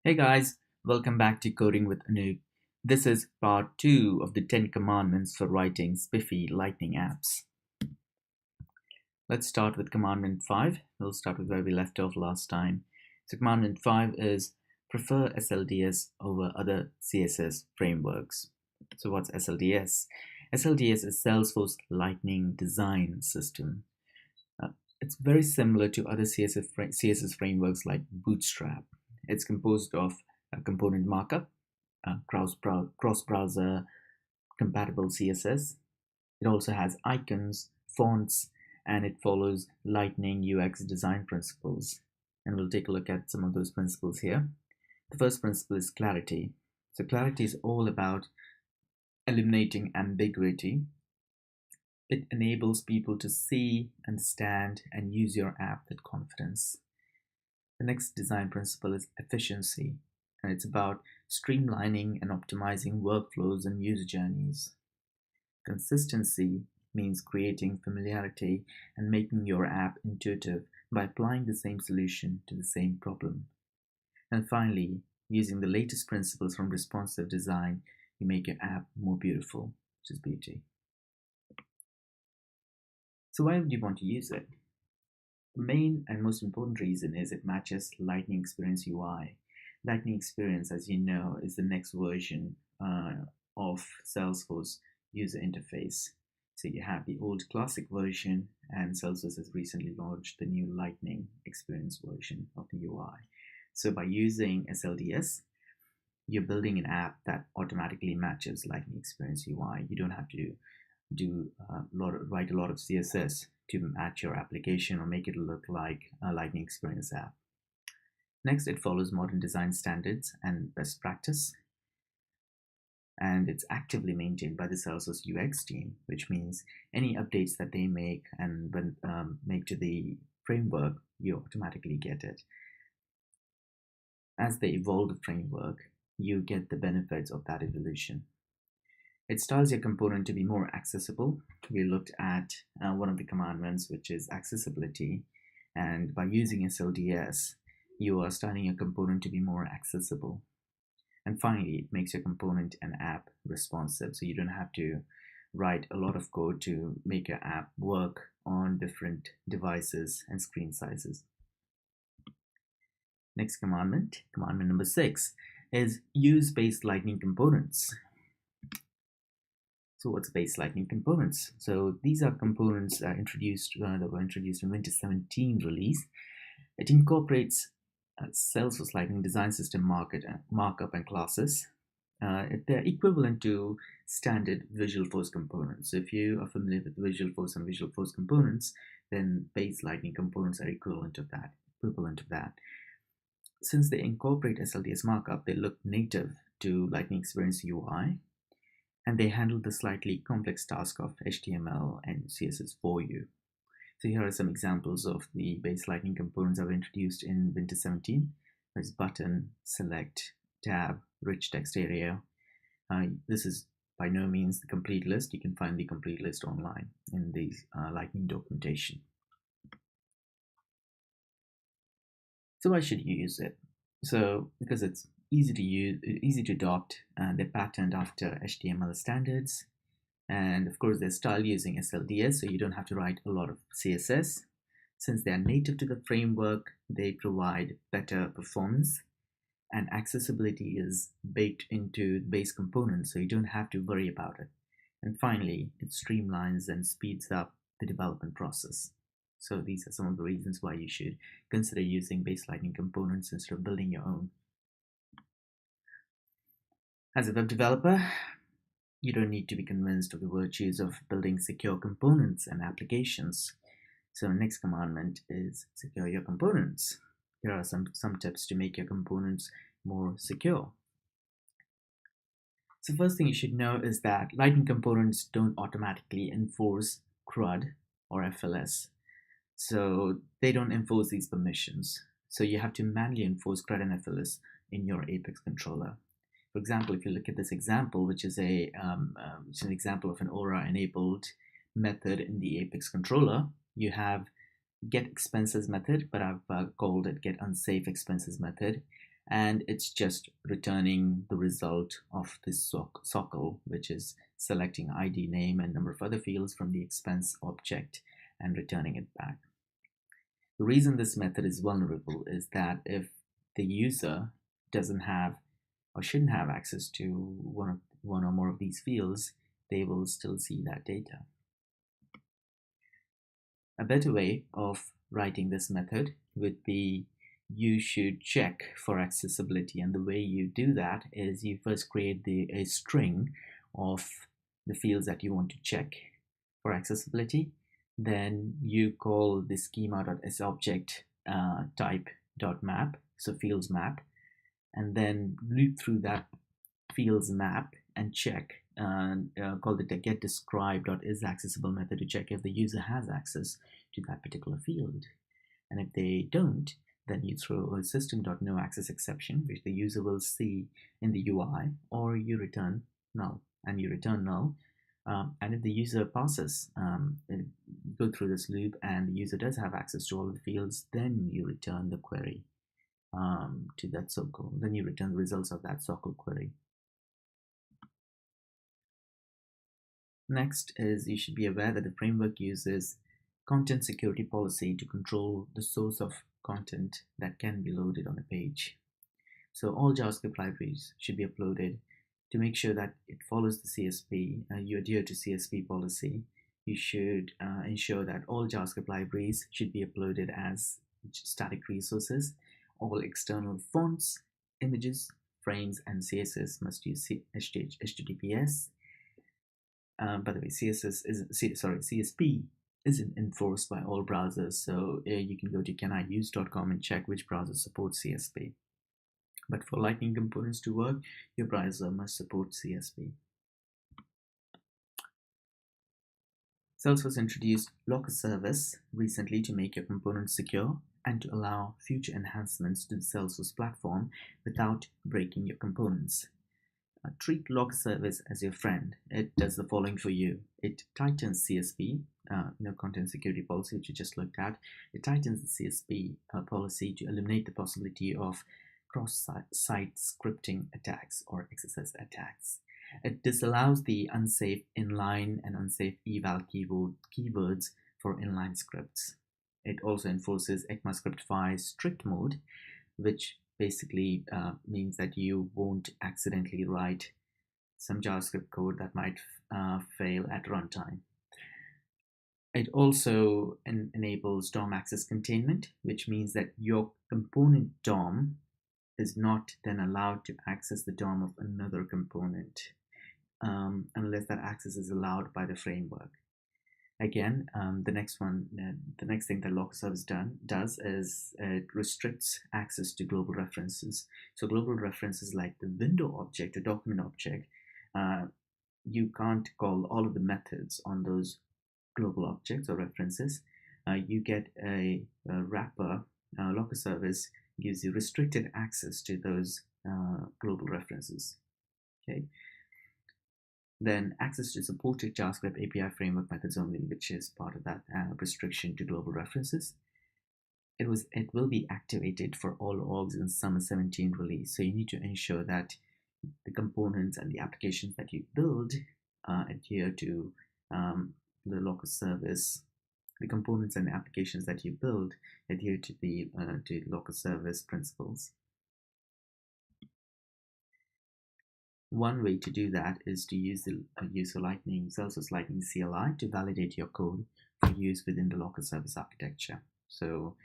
Hey guys, welcome back to Coding with Anoop. This is part 2 of the 10 commandments for writing spiffy Lightning apps. Let's start with commandment 5. We'll start with where we left off last time. So commandment 5 is prefer SLDS over other CSS frameworks. So what's SLDS? SLDS is Salesforce Lightning Design System. It's very similar to other CSS frameworks like Bootstrap. It's composed of a component markup, cross-browser compatible CSS. It also has icons, fonts, and it follows Lightning UX design principles. And we'll take a look at some of those principles here. The first principle is clarity. So clarity is all about eliminating ambiguity. It enables people to see, understand, and use your app with confidence. The next design principle is efficiency, and it's about streamlining and optimizing workflows and user journeys. Consistency means creating familiarity and making your app intuitive by applying the same solution to the same problem. And finally, using the latest principles from responsive design, you make your app more beautiful, which is beauty. So why would you want to use it? The main and most important reason is it matches Lightning Experience UI. Lightning Experience, as you know, is the next version of Salesforce user interface. So you have the old classic version, and Salesforce has recently launched the new Lightning Experience version of the UI. So by using SLDS, you're building an app that automatically matches Lightning Experience UI. You don't have to write a lot of CSS to match your application or make it look like a Lightning Experience app. Next, it follows modern design standards and best practice, and it's actively maintained by the Salesforce UX team, which means any updates that they make and make to the framework, you automatically get it. As they evolve the framework, you get the benefits of that evolution. It styles your component to be more accessible. We looked at one of the commandments, which is accessibility. And by using SLDS, you are styling your component to be more accessible. And finally, it makes your component and app responsive. So you don't have to write a lot of code to make your app work on different devices and screen sizes. Next commandment number 6, is use base Lightning components. So what's base Lightning components? So these are components that were introduced in Winter 17 release. It incorporates Salesforce Lightning Design System markup and classes. They're equivalent to standard Visualforce components. So if you are familiar with Visualforce and Visualforce components, then base Lightning components are equivalent of that. Since they incorporate SLDS markup, they look native to Lightning Experience UI, and they handle the slightly complex task of HTML and CSS for you. So here are some examples of the base Lightning components that were introduced in Winter 17. There's button, select, tab, rich text area. This is by no means the complete list. You can find the complete list online in the Lightning documentation. So why should you use it? So because it's easy to use, easy to adopt, and they're patterned after HTML standards. And of course, they're styled using SLDS, so you don't have to write a lot of CSS. Since they are native to the framework, they provide better performance, and accessibility is baked into the base components, so you don't have to worry about it. And finally, it streamlines and speeds up the development process. So these are some of the reasons why you should consider using base Lightning components instead of building your own. As a web developer, you don't need to be convinced of the virtues of building secure components and applications. So the next commandment is secure your components. Here are some tips to make your components more secure. So first thing you should know is that Lightning components don't automatically enforce CRUD or FLS. So they don't enforce these permissions. So you have to manually enforce CRUD and FLS in your Apex controller. For example, if you look at this example, which is an example of an Aura-enabled method in the Apex controller, you have get expenses method, but I've called it get unsafe expenses method. And it's just returning the result of this socle, which is selecting ID, name, and number of other fields from the expense object and returning it back. The reason this method is vulnerable is that if the user doesn't have or shouldn't have access to one or more of these fields, they will still see that data. A better way of writing this method would be you should check for accessibility, and the way you do that is you first create a string of the fields that you want to check for accessibility. Then you call the schema.sObject type.map, so fields map, and then loop through that fields map and check call the getDescribe.isAccessible method to check if the user has access to that particular field. And if they don't, then you throw a system.noAccessException, which the user will see in the UI, or you return null, and you return null. And if the user passes, you go through this loop and the user does have access to all the fields, then you return the query to that socle. Then you return the results of that socle query. Next is you should be aware that the framework uses content security policy to control the source of content that can be loaded on a page. So all JavaScript libraries should be uploaded to make sure that it follows the CSP, you adhere to CSP policy. You should ensure that all JavaScript libraries should be uploaded as static resources. All external fonts, images, frames, and CSS must use HTTPS. By the way, CSP isn't enforced by all browsers, so you can go to caniuse.com and check which browser supports CSP. But for Lightning components to work, your browser must support CSP. Salesforce introduced Locker Service recently to make your components secure and to allow future enhancements to the Salesforce platform without breaking your components. Treat Locker Service as your friend. It does the following for you. It tightens CSP, content security policy, which you just looked at. It tightens the CSP policy to eliminate the possibility of cross-site scripting attacks or XSS attacks. It disallows the unsafe inline and unsafe eval keywords for inline scripts. It also enforces ECMAScript 5 strict mode, which basically means that you won't accidentally write some JavaScript code that might fail at runtime. It also enables DOM access containment, which means that your component DOM is not then allowed to access the DOM of another component unless that access is allowed by the framework. Again, the next thing that Locker Service does is it restricts access to global references. So global references like the window object or document object, you can't call all of the methods on those global objects or references. You get a wrapper. Locker Service gives you restricted access to those global references. Okay. Then access to supported JavaScript API framework methods only, which is part of that restriction to global references. It will be activated for all orgs in summer 17 release. So you need to ensure that the components and the applications that you build adhere to the Locker Service. The components and the applications that you build adhere to the Locker Service principles. One way to do that is to use the Salesforce Lightning CLI to validate your code for use within the Locker Service architecture. So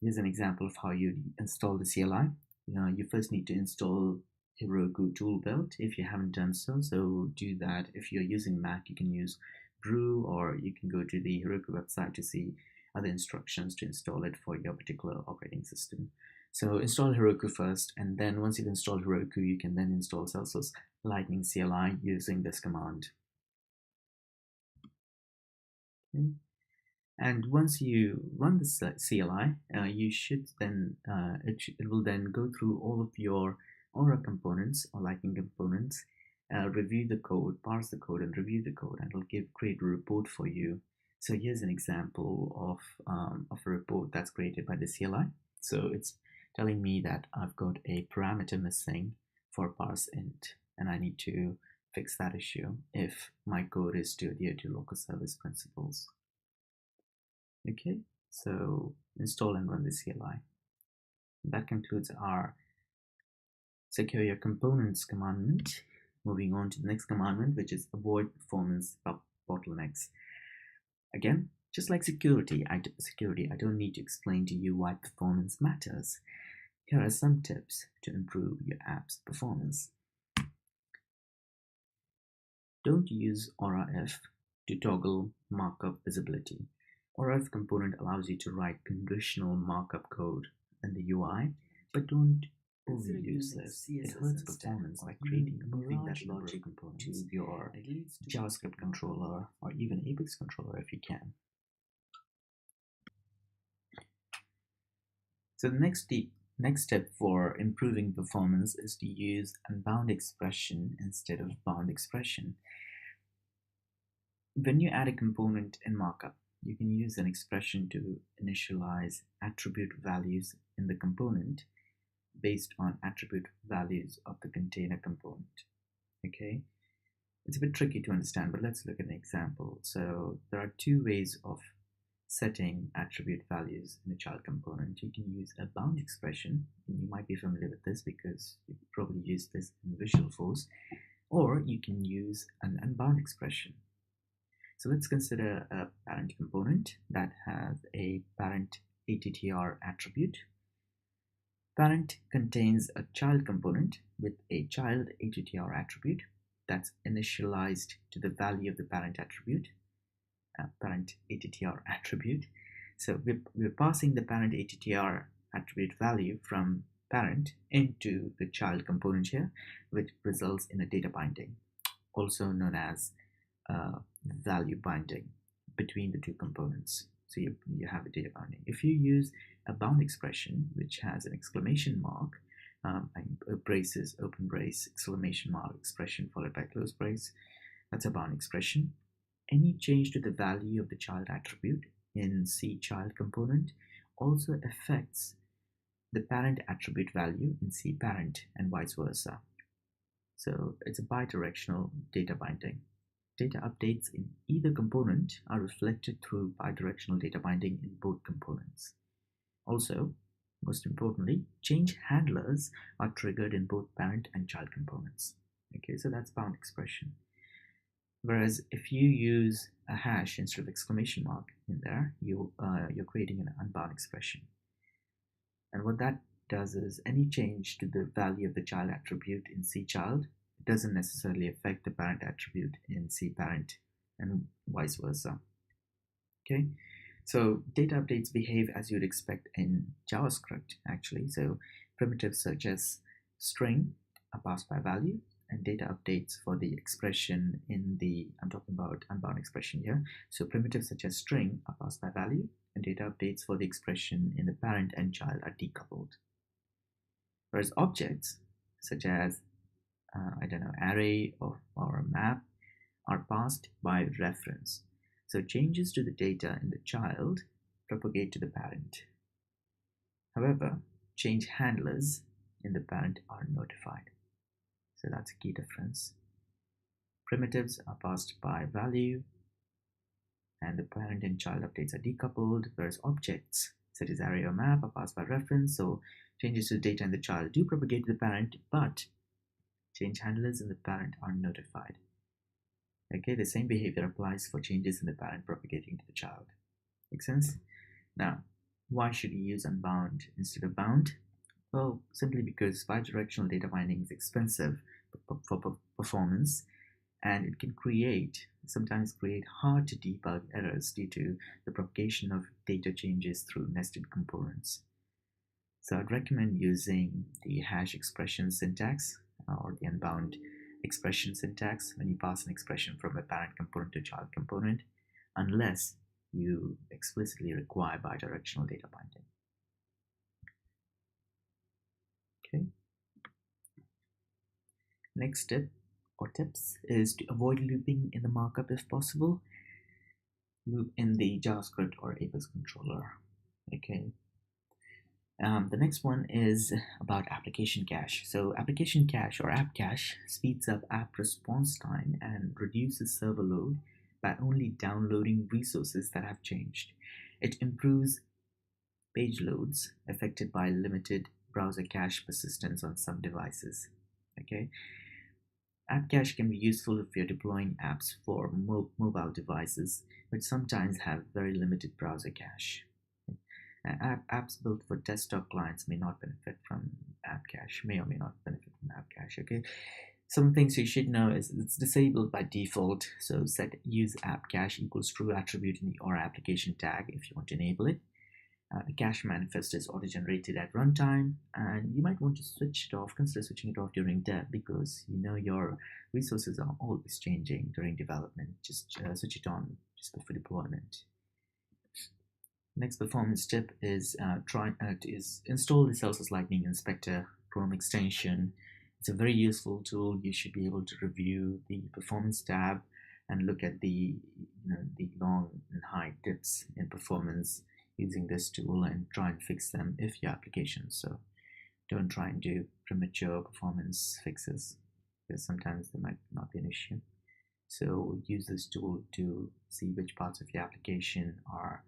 here's an example of how you install the CLI. You first need to install Heroku tool build if you haven't done so. So do that. If you're using Mac, you can use Brew, or you can go to the Heroku website to see other instructions to install it for your particular operating system. So install Heroku first, and then once you've installed Heroku, you can then install Salesforce Lightning CLI using this command. Okay. And once you run the CLI, you should then it will then go through all of your Aura components or Lightning components review the code, parse the code, and review the code, and it'll create a report for you. So here's an example of a report that's created by the CLI. So it's telling me that I've got a parameter missing for parse int, and I need to fix that issue if my code is to adhere to local service principles. Okay, so install and run the CLI. That concludes our secure your components commandment. Moving on to the next commandment, which is avoid performance bottlenecks. Again, just like security, I don't need to explain to you why performance matters. Here are some tips to improve your app's performance. Don't use ORAF to toggle markup visibility. ORAF component allows you to write conditional markup code in the UI, but don't overuse this. It hurts performance by moving that logic to your JavaScript controller or even Apex controller if you can. So the next step for improving performance is to use unbound expression instead of bound expression. When you add a component in markup, you can use an expression to initialize attribute values in the component based on attribute values of the container component. Okay, it's a bit tricky to understand, but let's look at an example. So there are two ways of setting attribute values in a child component. You can use a bound expression, and you might be familiar with this because you probably used this in Visualforce, or you can use an unbound expression. So let's consider a parent component that has a parent attr attribute. Parent contains a child component with a child attr attribute that's initialized to the value of the parent attribute. Parent attr attribute. So we're passing the parent attr attribute value from parent into the child component here, which results in a data binding, also known as value binding between the two components. So you have a data binding. If you use a bound expression which has an exclamation mark, braces, open brace, exclamation mark, expression followed by close brace, that's a bound expression. Any change to the value of the child attribute in C child component also affects the parent attribute value in C parent and vice versa. So it's a bidirectional data binding. Data updates in either component are reflected through bidirectional data binding in both components. Also, most importantly, change handlers are triggered in both parent and child components. Okay, so that's bound expression. Whereas if you use a hash instead of exclamation mark in there, you're creating an unbound expression. And what that does is any change to the value of the child attribute in C child doesn't necessarily affect the parent attribute in C parent and vice versa. Okay, so data updates behave as you'd expect in JavaScript actually. So primitives such as string are passed by value, and data updates for the expression in the, I'm talking about unbound expression here. So primitives such as string are passed by value, and data updates for the expression in the parent and child are decoupled. Whereas objects such as array or a map are passed by reference. So changes to the data in the child propagate to the parent. However, change handlers in the parent are notified. So that's a key difference. Primitives are passed by value, and the parent and child updates are decoupled, whereas objects such as array or map are passed by reference. So changes to the data in the child do propagate to the parent, but change handlers in the parent are notified. Okay, the same behavior applies for changes in the parent propagating to the child. Make sense? Now, why should you use unbound instead of bound? Well, simply because bidirectional data binding is expensive for performance, and it can sometimes create hard to debug errors due to the propagation of data changes through nested components. So I'd recommend using the hash expression syntax or the unbound expression syntax when you pass an expression from a parent component to child component, unless you explicitly require bidirectional data binding. Okay. Next step, or tips is to avoid looping in the markup if possible. Loop in the JavaScript or Apex controller. Okay. The next one is about application cache. So application cache or app cache speeds up app response time and reduces server load by only downloading resources that have changed. It improves page loads affected by limited browser cache persistence on some devices. Okay. App cache can be useful if you're deploying apps for mobile devices, which sometimes have very limited browser cache. Apps built for desktop clients may not benefit from app cache, may or may not benefit from app cache. Okay, some things you should know is it's disabled by default. So set use app cache equals true attribute in the or application tag if you want to enable it. The cache manifest is auto-generated at runtime, and you might want to switch it off. Consider switching it off during dev because you know your resources are always changing during development. Just switch it on just before deployment. Next performance tip is install the Salesforce Lightning Inspector Chrome extension. It's a very useful tool. You should be able to review the performance tab and look at the long and high dips in performance using this tool and try and fix them if your application. So don't try and do premature performance fixes because sometimes there might not be an issue. So use this tool to see which parts of your application are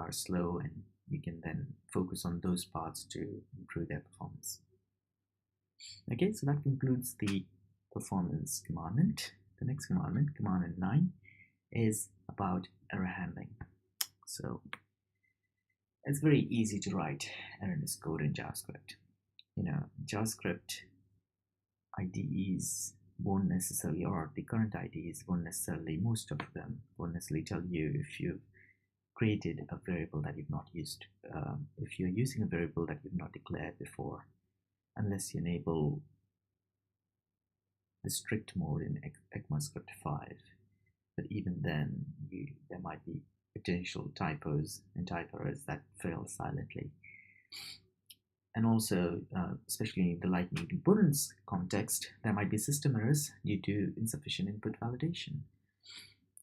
slow, and you can then focus on those parts to improve their performance. Okay, so that concludes the performance commandment. The next commandment, commandment 9, is about error handling. So it's very easy to write errorless code in JavaScript. JavaScript IDEs won't necessarily, or the current IDEs won't necessarily, most of them won't necessarily tell you if you've created a variable that you've not used. If you're using a variable that you've not declared before, unless you enable the strict mode in ECMAScript 5. But even then, there might be potential typos and type errors that fail silently. And also, especially in the Lightning components context, there might be system errors due to insufficient input validation.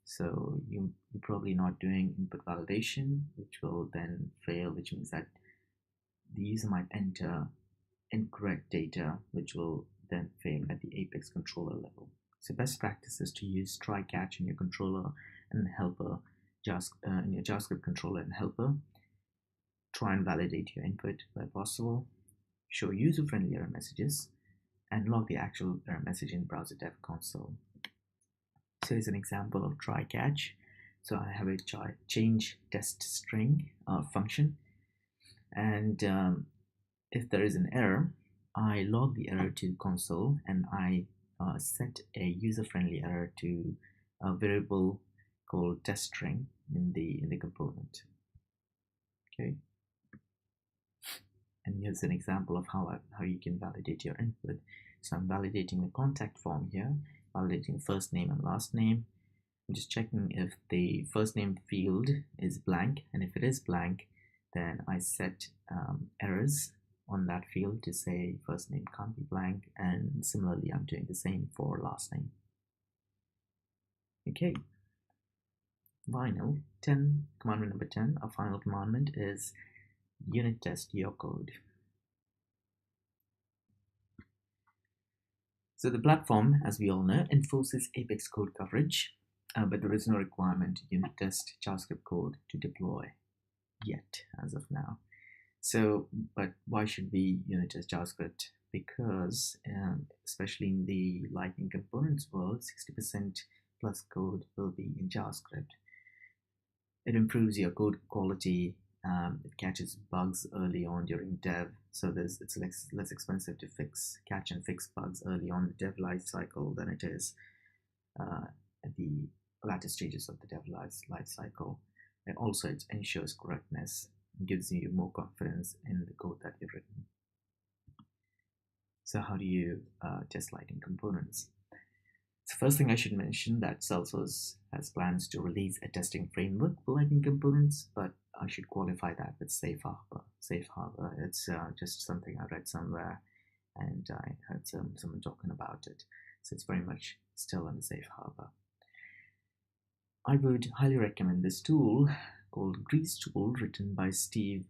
So you're probably not doing input validation, which will then fail, which means that the user might enter incorrect data, which will then fail at the Apex controller level. So best practice is to use try catch in your controller and helper, in your JavaScript controller and helper. Try and validate your input where possible. Show user-friendly error messages and log the actual error message in browser dev console. So here's an example of try catch. So I have a change test string function, and if there is an error, I log the error to console and I set a user-friendly error to a variable called test string in the component. Okay. And here's an example of how you can validate your input. So I'm validating the contact form here, validating first name and last name. I'm just checking if the first name field is blank, and if it is blank, then I set errors on that field to say first name can't be blank, and similarly I'm doing the same for last name. Okay. Final 10, commandment number 10, our final commandment is unit test your code. So the platform, as we all know, enforces Apex code coverage, but there is no requirement to unit test JavaScript code to deploy yet, as of now. So, but why should we unit test JavaScript? Because especially in the Lightning components world, 60% plus code will be in JavaScript. It improves your code quality. It catches bugs early on during dev, so it's less expensive to catch and fix bugs early on the dev life cycle than it is at the latter stages of the dev life cycle. And also it ensures correctness and gives you more confidence in the code that you've written. So how do you test Lightning components? So first thing I should mention that Salesforce has plans to release a testing framework for Lightning components, but I should qualify that with safe harbor. Safe harbor, it's just something I read somewhere and I heard someone talking about it. So it's very much still in the safe harbor. I would highly recommend this tool called Grease Tool, written by Steve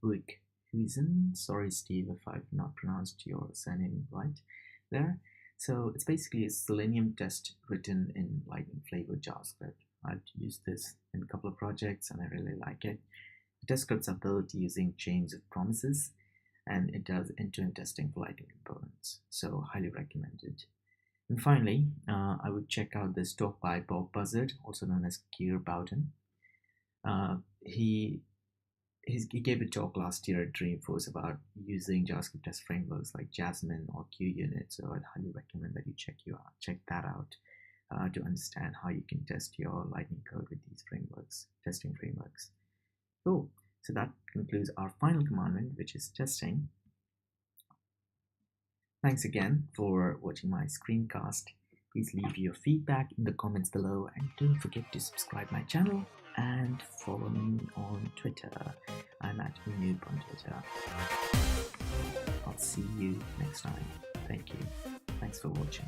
Buikhuizen. Sorry, Steve, if I've not pronounced your surname right there. So it's basically a Selenium test written in Lightning flavored JavaScript. I've used this in a couple of projects and I really like it. The test scripts are built using chains of promises, and it does end-to-end testing for Lightning components. So highly recommended. And finally, I would check out this talk by Bob Buzzard, also known as Keir Bowden. He gave a talk last year at Dreamforce about using JavaScript test frameworks like Jasmine or QUnit. So I'd highly recommend that you check that out to understand how you can test your Lightning code with these frameworks, testing frameworks. Cool. So that concludes our final commandment, which is testing. Thanks again for watching my screencast. Please leave your feedback in the comments below, and don't forget to subscribe my channel and follow me on Twitter. I'm at Unoob on Twitter. I'll see you next time. Thank you. Thanks for watching.